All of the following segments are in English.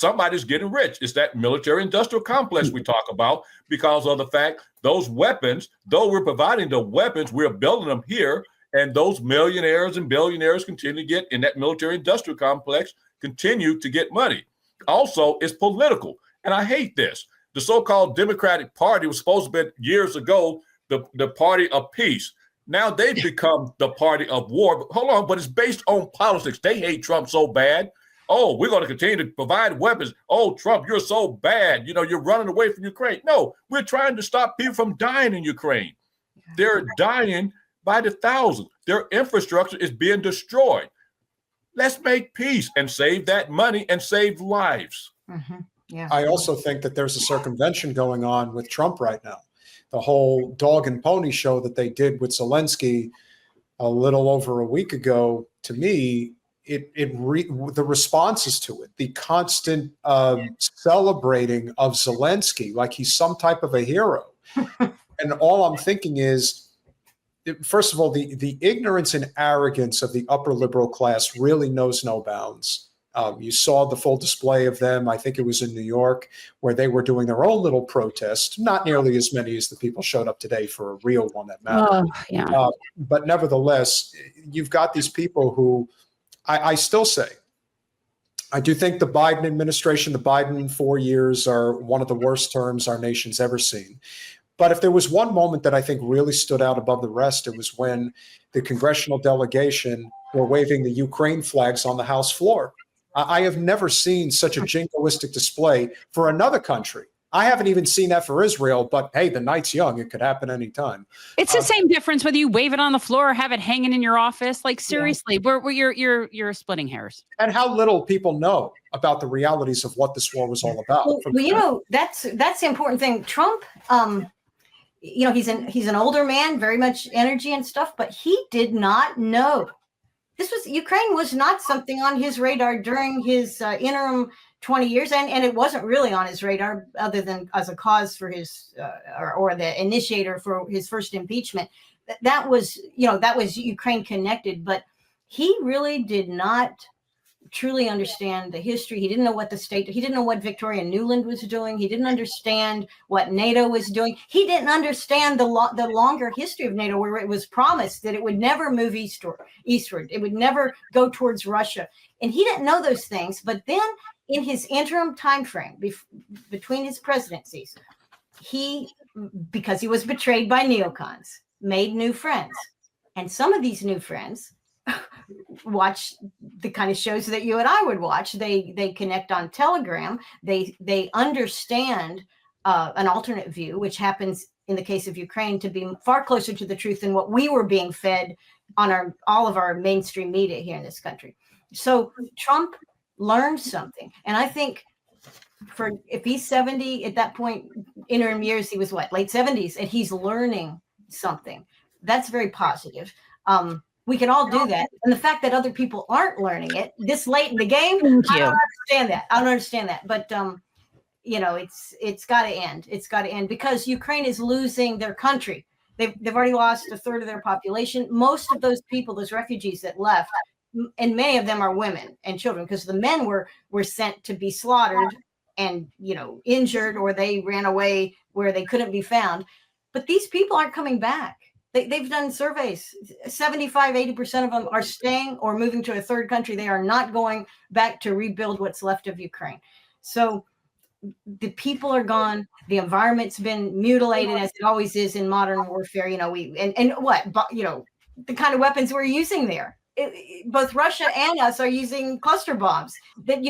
somebody's getting rich. It's that military-industrial complex we talk about because of the fact those weapons, though we're providing the weapons, we're building them here, and those millionaires and billionaires continue to get in that military-industrial complex, continue to get money. Also, it's political, and I hate this. The so-called Democratic Party was supposed to be years ago the party of peace. Now they've become the party of war. But hold on, but it's based on politics. They hate Trump so bad. Oh, we're going to continue to provide weapons. Oh, Trump, you're so bad. You know, you're running away from Ukraine. No, we're trying to stop people from dying in Ukraine. They're dying by the thousands. Their infrastructure is being destroyed. Let's make peace and save that money and save lives. Mm-hmm. Yeah. I also think that there's a circumvention going on with Trump right now. The whole dog and pony show that they did with Zelensky a little over a week ago, to me, the responses to it, the constant celebrating of Zelensky like he's some type of a hero. And all I'm thinking is, first of all, the ignorance and arrogance of the upper liberal class really knows no bounds. You saw the full display of them. I think it was in New York, where they were doing their own little protest. Not nearly as many as the people showed up today for a real one that mattered. But nevertheless, you've got these people who I still say, I do think the Biden administration, the Biden 4 years are one of the worst terms our nation's ever seen. But if there was one moment that I think really stood out above the rest, it was when the congressional delegation were waving the Ukraine flags on the House floor. I have never seen such a jingoistic display for another country. I haven't even seen that for Israel, but hey, the night's young. It could happen anytime. It's the same difference whether you wave it on the floor or have it hanging in your office. Like, seriously, you're splitting hairs. And how little people know about the realities of what this war was all about. Well, you know, that's the important thing. Trump, you know, he's an older man, very much energy and stuff, but he did not know. Ukraine was not something on his radar during his interim 20 years, and it wasn't really on his radar other than as a cause for his or the initiator for his first impeachment. That was Ukraine connected, but he really did not truly understand the history. He didn't know what he didn't know what Victoria Nuland was doing. He didn't understand what NATO was doing. He didn't understand the longer history of NATO, where it was promised that it would never move eastward. It would never go towards Russia. And he didn't know those things. But then in his interim time frame between his presidencies, because he was betrayed by neocons, made new friends. And some of these new friends watch the kind of shows that you and I would watch. They connect on Telegram. They understand an alternate view, which happens in the case of Ukraine to be far closer to the truth than what we were being fed on all of our mainstream media here in this country. So Trump learned something, and I think if he's 70 at that point, interim years, he was late 70s, and he's learning something. That's very positive. We can all do that. And the fact that other people aren't learning it this late in the game, I don't understand that. But, you know, it's got to end. It's got to end because Ukraine is losing their country. They've already lost a third of their population. Most of those people, those refugees that left, and many of them are women and children, because the men were sent to be slaughtered and, you know, injured, or they ran away where they couldn't be found. But these people aren't coming back. They've done surveys. 75, 80% of them are staying or moving to a third country. They are not going back to rebuild what's left of Ukraine. So the people are gone. The environment's been mutilated, as it always is in modern warfare. You know, the kind of weapons we're using there. Both Russia and us are using cluster bombs and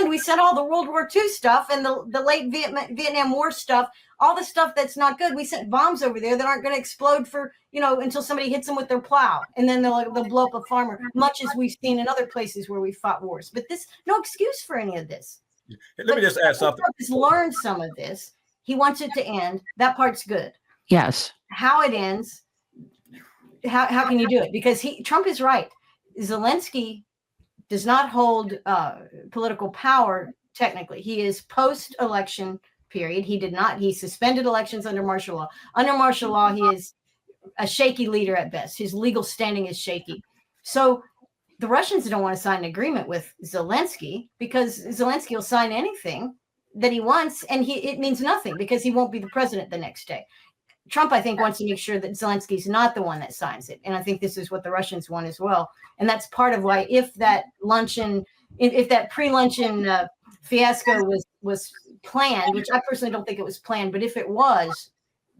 we sent all the World War II stuff and the late Vietnam War stuff, all the stuff that's not good. We sent bombs over there that aren't going to explode for, until somebody hits them with their plow, and then they'll blow up a farmer, much as we've seen in other places where we fought wars. But no excuse for any of this. Let me just add something. Trump has learned some of this. He wants it to end. That part's good. Yes. How it ends, how can you do it? Because Trump is right. Zelensky does not hold political power technically. He is post-election period. He suspended elections under martial law. Under martial law, he is a shaky leader at best. His legal standing is shaky. So the Russians don't want to sign an agreement with Zelensky because Zelensky will sign anything that he wants, and it means nothing because he won't be the president the next day. Trump, I think, wants to make sure that Zelensky's not the one that signs it. And I think this is what the Russians want as well. And that's part of why if that pre-luncheon fiasco was planned, which I personally don't think it was planned, but if it was,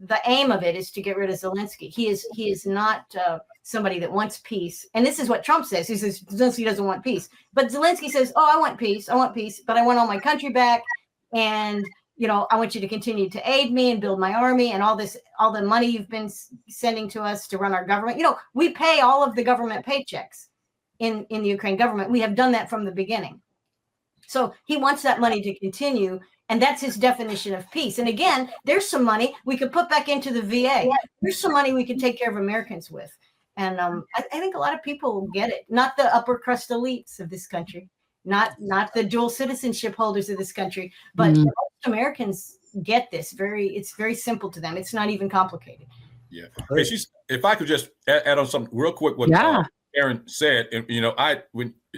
the aim of it is to get rid of Zelensky. He is not somebody that wants peace. And this is what Trump says. He says Zelensky doesn't want peace. But Zelensky says, oh, I want peace, but I want all my country back. And I want you to continue to aid me and build my army and all the money you've been sending to us to run our government. We pay all of the government paychecks in the Ukraine government. We have done that from the beginning. So he wants that money to continue. And that's his definition of peace. And again, there's some money we could put back into the VA. There's some money we could take care of Americans with. And I think a lot of people get it. Not the upper crust elites of this country, not the dual citizenship holders of this country, but most Americans get this. It's very simple to them. It's not even complicated. Yeah. Hey, if I could just add on something real quick, what Aaron said, and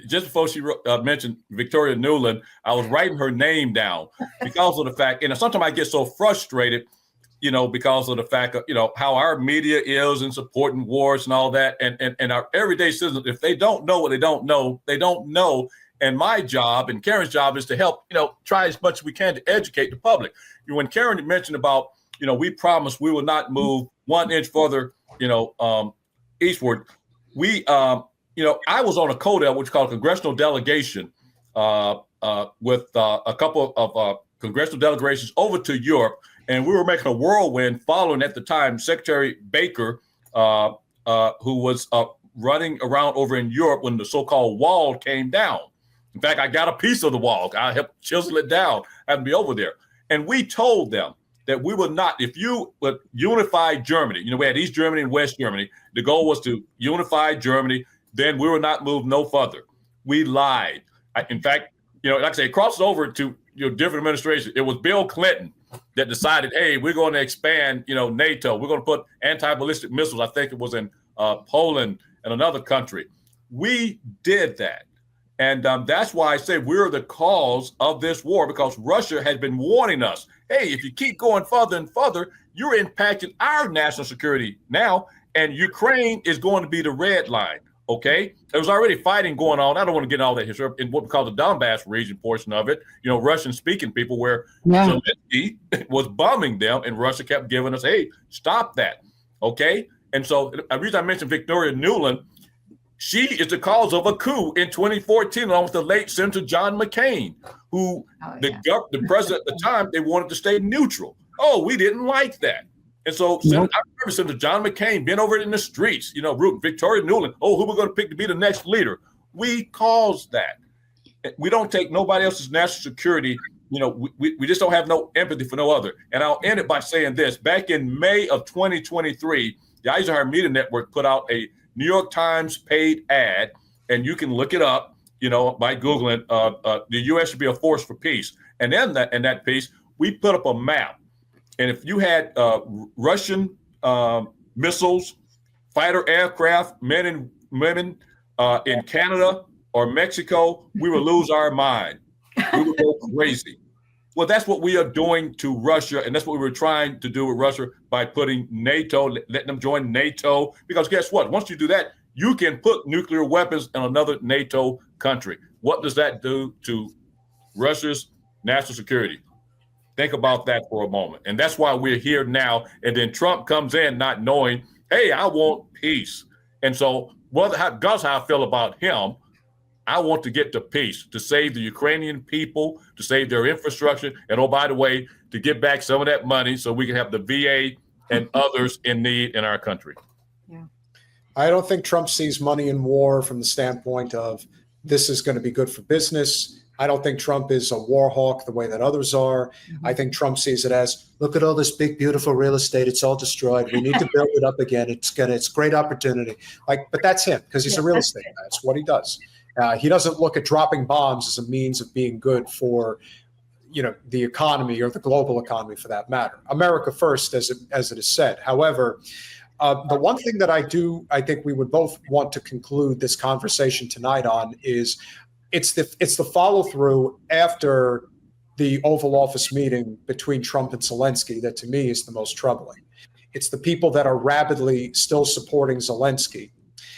just before she mentioned Victoria Nuland, I was writing her name down because of the fact, and sometimes I get so frustrated, because of the fact of, how our media is in supporting wars and all that. And our everyday citizens, if they don't know what they don't know, they don't know. And my job and Karen's job is to help, try as much as we can to educate the public. When Karen mentioned about, we promised we will not move 1 inch further, eastward. I was on a CODEL, which is called a congressional delegation, with a couple of congressional delegations over to Europe. And we were making a whirlwind following at the time Secretary Baker, who was running around over in Europe when the so-called wall came down. In fact, I got a piece of the wall. I helped chisel it down. I had to be over there. And we told them that we would not, if you would unify Germany, we had East Germany and West Germany. The goal was to unify Germany. Then we will not move no further. We lied. In fact, like I say, it crosses over to different administrations. It was Bill Clinton that decided, hey, we're going to expand, NATO. We're going to put anti-ballistic missiles. I think it was in Poland and another country. We did that. And that's why I say we're the cause of this war, because Russia has been warning us, hey, if you keep going further and further, you're impacting our national security now, and Ukraine is going to be the red line, okay? There was already fighting going on. I don't want to get into all that history in what we call the Donbass region portion of it, Russian-speaking people where Zelensky was bombing them, and Russia kept giving us, hey, stop that, okay? And so the reason I mentioned Victoria Nuland, she is the cause of a coup in 2014, along with the late Senator John McCain, who the president at the time, they wanted to stay neutral. Oh, we didn't like that. And so I remember Senator John McCain being over in the streets, rooting Victoria Nuland. Oh, who we're going to pick to be the next leader? We caused that. We don't take nobody else's national security. We just don't have no empathy for no other. And I'll end it by saying this. Back in May of 2023, the Eisenhower Media Network put out a New York Times paid ad, and you can look it up, by Googling, the U.S. should be a force for peace. And in that piece, we put up a map. And if you had Russian missiles, fighter aircraft, men and women in Canada or Mexico, we would lose our mind. We would go crazy. Well, that's what we are doing to Russia, and that's what we were trying to do with Russia by putting NATO, letting them join NATO. Because guess what? Once you do that, you can put nuclear weapons in another NATO country. What does that do to Russia's national security? Think about that for a moment. And that's why we're here now. And then Trump comes in not knowing, hey, I want peace. And so regardless how I feel about him, I want to get to peace, to save the Ukrainian people, to save their infrastructure, and oh, by the way, to get back some of that money so we can have the VA and others in need in our country. Yeah. I don't think Trump sees money in war from the standpoint of this is going to be good for business. I don't think Trump is a war hawk the way that others are. I think Trump sees it as, look at all this big, beautiful real estate. It's all destroyed. We need to build it up again. It's great opportunity. But that's him because he's a real estate guy. That's what he does. He doesn't look at dropping bombs as a means of being good for, the economy or the global economy for that matter. America first, as it is said. However, The one thing that I think we would both want to conclude this conversation tonight on is it's the follow through after the Oval Office meeting between Trump and Zelensky that to me is the most troubling. It's the people that are rabidly still supporting Zelensky.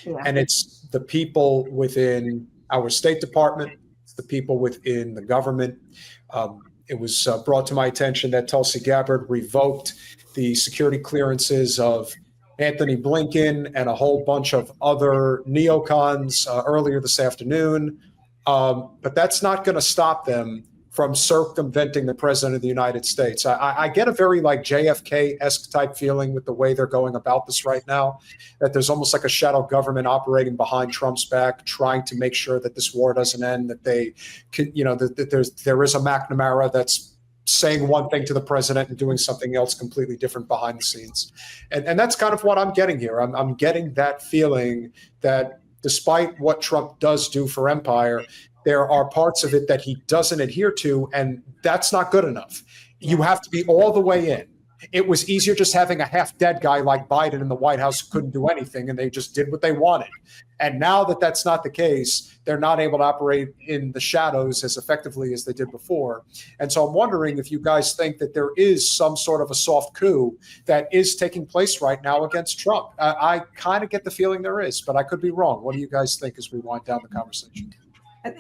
Yeah. And it's the people within our State Department, it's the people within the government. It was brought to my attention that Tulsi Gabbard revoked the security clearances of Anthony Blinken and a whole bunch of other neocons earlier this afternoon. But that's not going to stop them from circumventing the president of the United States. I get a very like JFK-esque type feeling with the way they're going about this right now, that there's almost like a shadow government operating behind Trump's back, trying to make sure that this war doesn't end, that they can, that there is a McNamara that's saying one thing to the president and doing something else completely different behind the scenes. And that's kind of what I'm getting here. I'm getting that feeling that despite what Trump does do for empire, there are parts of it that he doesn't adhere to, and that's not good enough. You have to be all the way in. It was easier just having a half-dead guy like Biden in the White House who couldn't do anything, and they just did what they wanted. And now that that's not the case, they're not able to operate in the shadows as effectively as they did before. And so I'm wondering if you guys think that there is some sort of a soft coup that is taking place right now against Trump. I kind of get the feeling there is, but I could be wrong. What do you guys think as we wind down the conversation?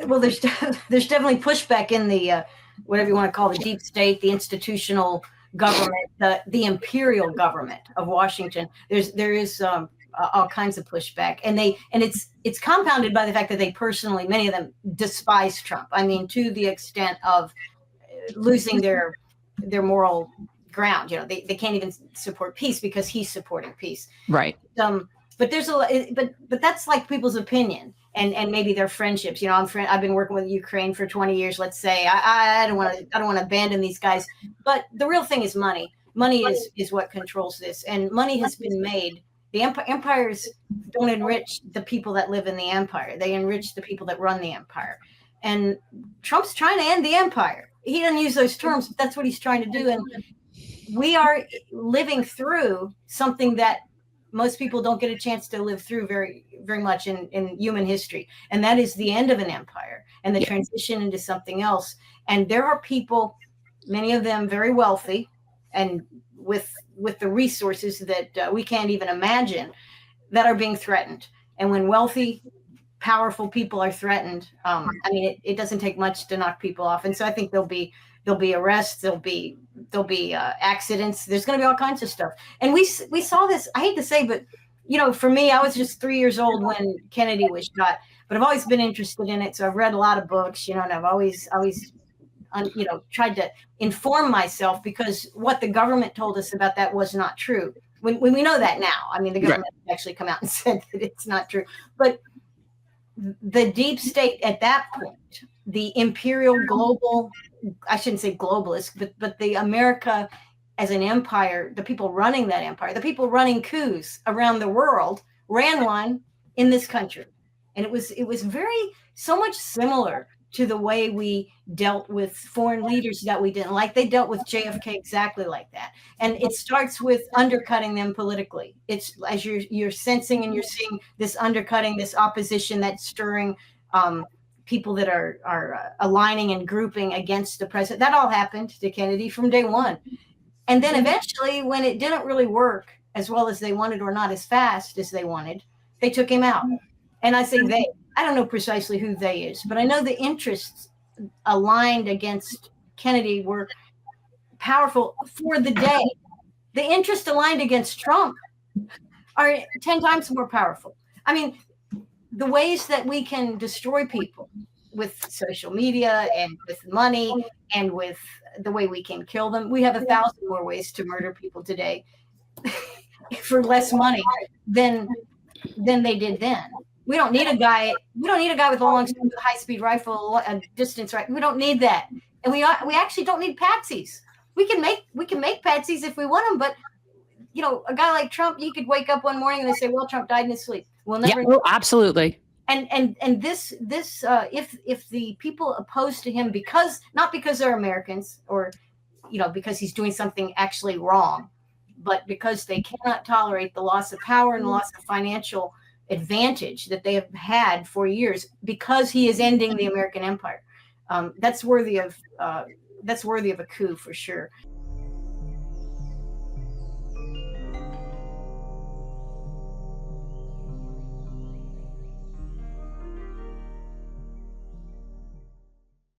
Well, there's definitely pushback in the whatever you want to call the deep state, the institutional government, the imperial government of Washington. There is all kinds of pushback, and it's compounded by the fact that they personally, many of them, despise Trump. I mean, to the extent of losing their moral ground. They can't even support peace because he's supporting peace. Right. But there's but that's like people's opinion. And maybe their friendships. I've been working with Ukraine for 20 years. Let's say I don't want to abandon these guys. But the real thing is money. Money is what controls this, and money has been made. The empires don't enrich the people that live in the empire. They enrich the people that run the empire. And Trump's trying to end the empire. He doesn't use those terms, but that's what he's trying to do. And we are living through something that most people don't get a chance to live through very, very much in human history. And that is the end of an empire and the transition into something else. And there are people, many of them very wealthy and with the resources that we can't even imagine, that are being threatened. And when wealthy, powerful people are threatened, it doesn't take much to knock people off. And so I think there'll be arrests, there'll be accidents. There's going to be all kinds of stuff. And we saw this. I hate to say, but for me, I was just 3 years old when Kennedy was shot. But I've always been interested in it, so I've read a lot of books. And I've always tried to inform myself, because what the government told us about that was not true. When we know that now, the government actually come out and said that it's not true. But the deep state at that point, the imperial global, I shouldn't say globalist, but the America as an empire, the people running that empire, the people running coups around the world, ran one in this country. And it was very, so much similar to the way we dealt with foreign leaders that we didn't like. They dealt with JFK exactly like that. And it starts with undercutting them politically. It's as you're sensing and you're seeing this undercutting, this opposition that's stirring people that are aligning and grouping against the president. That all happened to Kennedy from day one. And then eventually, when it didn't really work as well as they wanted, or not as fast as they wanted, they took him out. And I say they. I don't know precisely who they is, but I know the interests aligned against Kennedy were powerful for the day. The interests aligned against Trump are 10 times more powerful. The ways that we can destroy people with social media and with money and with the way we can kill them, we have 1,000 more ways to murder people today for less money than they did then. We don't need a guy. We don't need a guy with a long, high-speed rifle, a distance rifle. We don't need that, and we actually don't need patsies. We can make patsies if we want them, but a guy like Trump, you could wake up one morning and they say, "Well, Trump died in his sleep." We'll never. Yeah, absolutely. And this if the people opposed to him not because they're Americans or because he's doing something actually wrong, but because they cannot tolerate the loss of power and loss of financial advantage that they have had for years, because he is ending the American empire. That's worthy of a coup for sure.